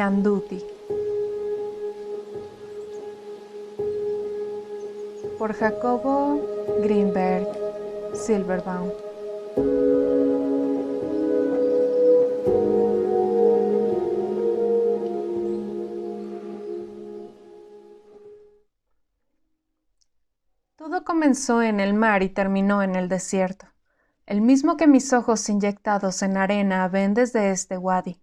Ñanduti, por Jacobo Greenberg Silverbaum. Todo comenzó en el mar y terminó en el desierto, el mismo que mis ojos inyectados en arena ven desde este wadi.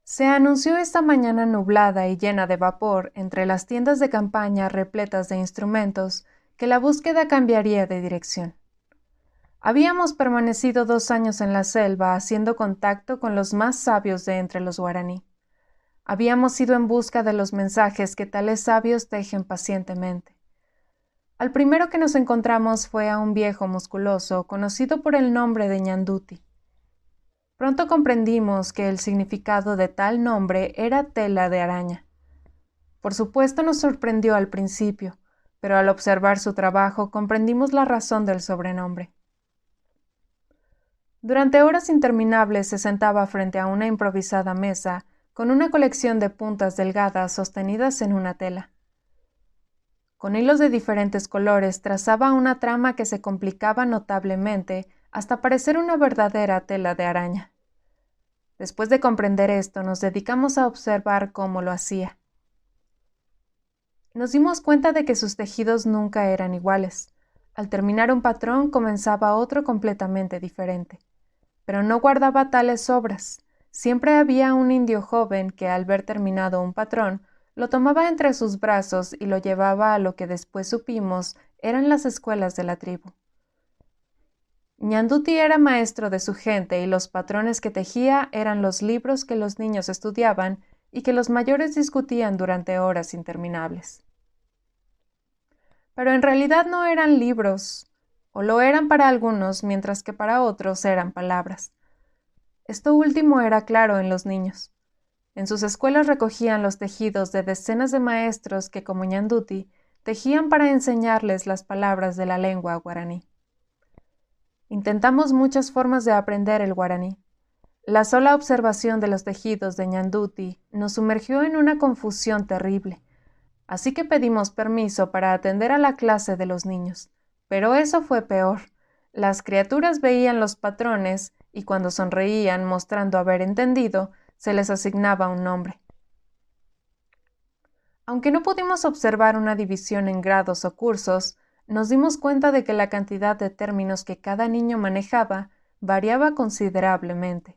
Se anunció esta mañana nublada y llena de vapor entre las tiendas de campaña repletas de instrumentos que la búsqueda cambiaría de dirección. Habíamos permanecido 2 años en la selva haciendo contacto con los más sabios de entre los guaraní. Habíamos ido en busca de los mensajes que tales sabios tejen pacientemente. Al primero que nos encontramos fue a un viejo musculoso conocido por el nombre de Ñanduti. Pronto comprendimos que el significado de tal nombre era tela de araña. Por supuesto nos sorprendió al principio, pero al observar su trabajo comprendimos la razón del sobrenombre. Durante horas interminables se sentaba frente a una improvisada mesa con una colección de puntas delgadas sostenidas en una tela. Con hilos de diferentes colores trazaba una trama que se complicaba notablemente hasta parecer una verdadera tela de araña. Después de comprender esto, nos dedicamos a observar cómo lo hacía. Nos dimos cuenta de que sus tejidos nunca eran iguales. Al terminar un patrón comenzaba otro completamente diferente. Pero no guardaba tales obras. Siempre había un indio joven que al ver terminado un patrón, lo tomaba entre sus brazos y lo llevaba a lo que después supimos eran las escuelas de la tribu. Ñanduti era maestro de su gente y los patrones que tejía eran los libros que los niños estudiaban y que los mayores discutían durante horas interminables. Pero en realidad no eran libros, o lo eran para algunos, mientras que para otros eran palabras. Esto último era claro en los niños. En sus escuelas recogían los tejidos de decenas de maestros que, como Ñanduti, tejían para enseñarles las palabras de la lengua guaraní. Intentamos muchas formas de aprender el guaraní. La sola observación de los tejidos de Ñanduti nos sumergió en una confusión terrible, así que pedimos permiso para atender a la clase de los niños. Pero eso fue peor. Las criaturas veían los patrones y cuando sonreían mostrando haber entendido, se les asignaba un nombre. Aunque no pudimos observar una división en grados o cursos, nos dimos cuenta de que la cantidad de términos que cada niño manejaba variaba considerablemente.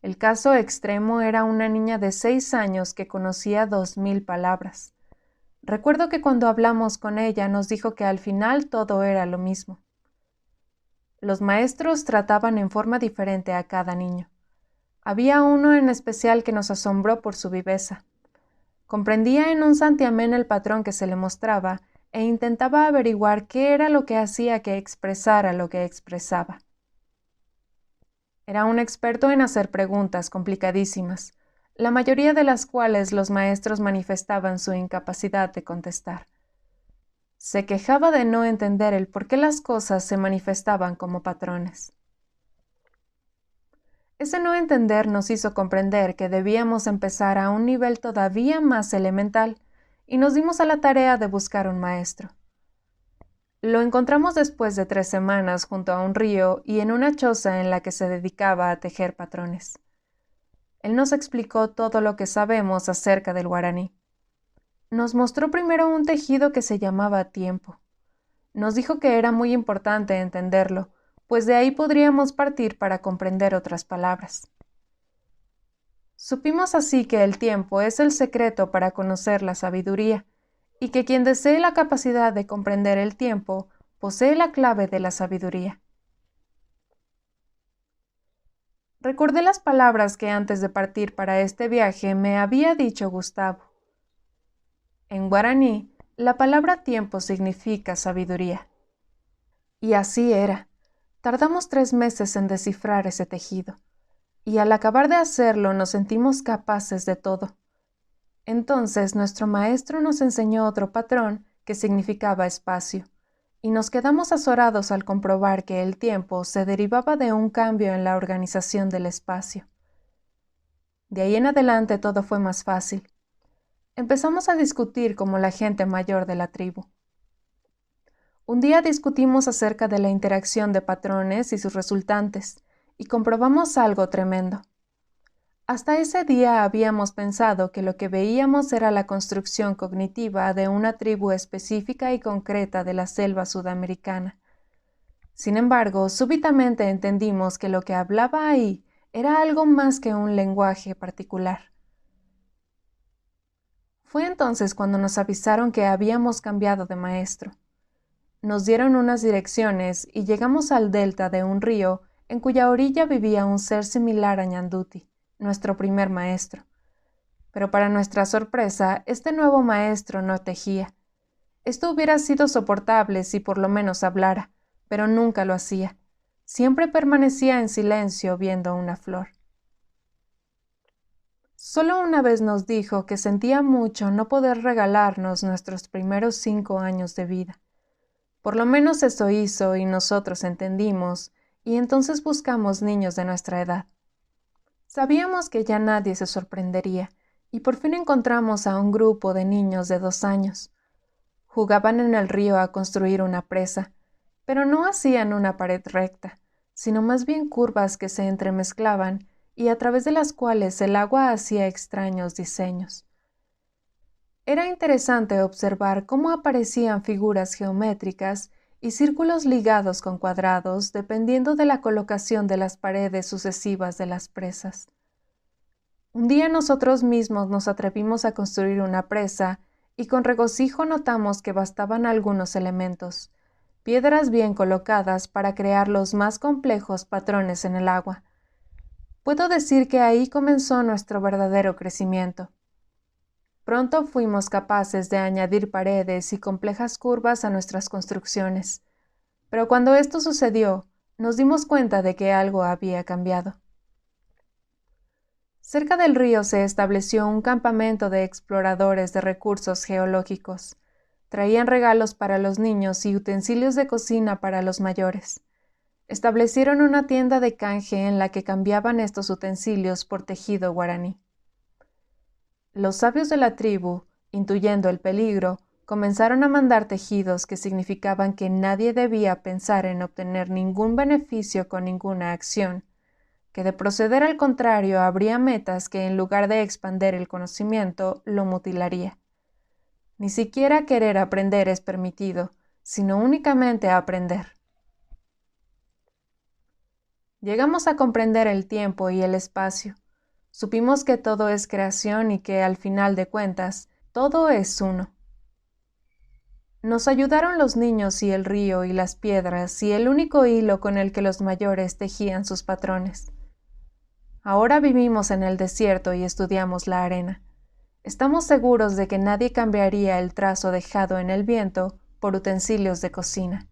El caso extremo era una niña de 6 años que conocía 2000 palabras. Recuerdo que cuando hablamos con ella nos dijo que al final todo era lo mismo. Los maestros trataban en forma diferente a cada niño. Había uno en especial que nos asombró por su viveza. Comprendía en un santiamén el patrón que se le mostraba e intentaba averiguar qué era lo que hacía que expresara lo que expresaba. Era un experto en hacer preguntas complicadísimas, la mayoría de las cuales los maestros manifestaban su incapacidad de contestar. Se quejaba de no entender el por qué las cosas se manifestaban como patrones. Ese no entender nos hizo comprender que debíamos empezar a un nivel todavía más elemental y nos dimos a la tarea de buscar un maestro. Lo encontramos después de 3 semanas junto a un río y en una choza en la que se dedicaba a tejer patrones. Él nos explicó todo lo que sabemos acerca del guaraní. Nos mostró primero un tejido que se llamaba tiempo. Nos dijo que era muy importante entenderlo, pues de ahí podríamos partir para comprender otras palabras. Supimos así que el tiempo es el secreto para conocer la sabiduría, y que quien desee la capacidad de comprender el tiempo posee la clave de la sabiduría. Recordé las palabras que antes de partir para este viaje me había dicho Gustavo. En guaraní, la palabra tiempo significa sabiduría. Y así era. Tardamos 3 meses en descifrar ese tejido, y al acabar de hacerlo nos sentimos capaces de todo. Entonces nuestro maestro nos enseñó otro patrón que significaba espacio, y nos quedamos azorados al comprobar que el tiempo se derivaba de un cambio en la organización del espacio. De ahí en adelante todo fue más fácil. Empezamos a discutir como la gente mayor de la tribu. Un día discutimos acerca de la interacción de patrones y sus resultantes, y comprobamos algo tremendo. Hasta ese día habíamos pensado que lo que veíamos era la construcción cognitiva de una tribu específica y concreta de la selva sudamericana. Sin embargo, súbitamente entendimos que lo que hablaba ahí era algo más que un lenguaje particular. Fue entonces cuando nos avisaron que habíamos cambiado de maestro. Nos dieron unas direcciones y llegamos al delta de un río en cuya orilla vivía un ser similar a Ñanduti, nuestro primer maestro. Pero para nuestra sorpresa, este nuevo maestro no tejía. Esto hubiera sido soportable si por lo menos hablara, pero nunca lo hacía. Siempre permanecía en silencio viendo una flor. Solo una vez nos dijo que sentía mucho no poder regalarnos nuestros primeros 5 años de vida. Por lo menos eso hizo y nosotros entendimos, y entonces buscamos niños de nuestra edad. Sabíamos que ya nadie se sorprendería, y por fin encontramos a un grupo de niños de 2 años. Jugaban en el río a construir una presa, pero no hacían una pared recta, sino más bien curvas que se entremezclaban y a través de las cuales el agua hacía extraños diseños. Era interesante observar cómo aparecían figuras geométricas y círculos ligados con cuadrados dependiendo de la colocación de las paredes sucesivas de las presas. Un día nosotros mismos nos atrevimos a construir una presa y con regocijo notamos que bastaban algunos elementos, piedras bien colocadas para crear los más complejos patrones en el agua. Puedo decir que ahí comenzó nuestro verdadero crecimiento. Pronto fuimos capaces de añadir paredes y complejas curvas a nuestras construcciones, pero cuando esto sucedió, nos dimos cuenta de que algo había cambiado. Cerca del río se estableció un campamento de exploradores de recursos geológicos. Traían regalos para los niños y utensilios de cocina para los mayores. Establecieron una tienda de canje en la que cambiaban estos utensilios por tejido guaraní. Los sabios de la tribu, intuyendo el peligro, comenzaron a mandar tejidos que significaban que nadie debía pensar en obtener ningún beneficio con ninguna acción, que de proceder al contrario habría metas que en lugar de expander el conocimiento, lo mutilaría. Ni siquiera querer aprender es permitido, sino únicamente aprender. Llegamos a comprender el tiempo y el espacio. Supimos que todo es creación y que, al final de cuentas, todo es uno. Nos ayudaron los niños y el río y las piedras y el único hilo con el que los mayores tejían sus patrones. Ahora vivimos en el desierto y estudiamos la arena. Estamos seguros de que nadie cambiaría el trazo dejado en el viento por utensilios de cocina.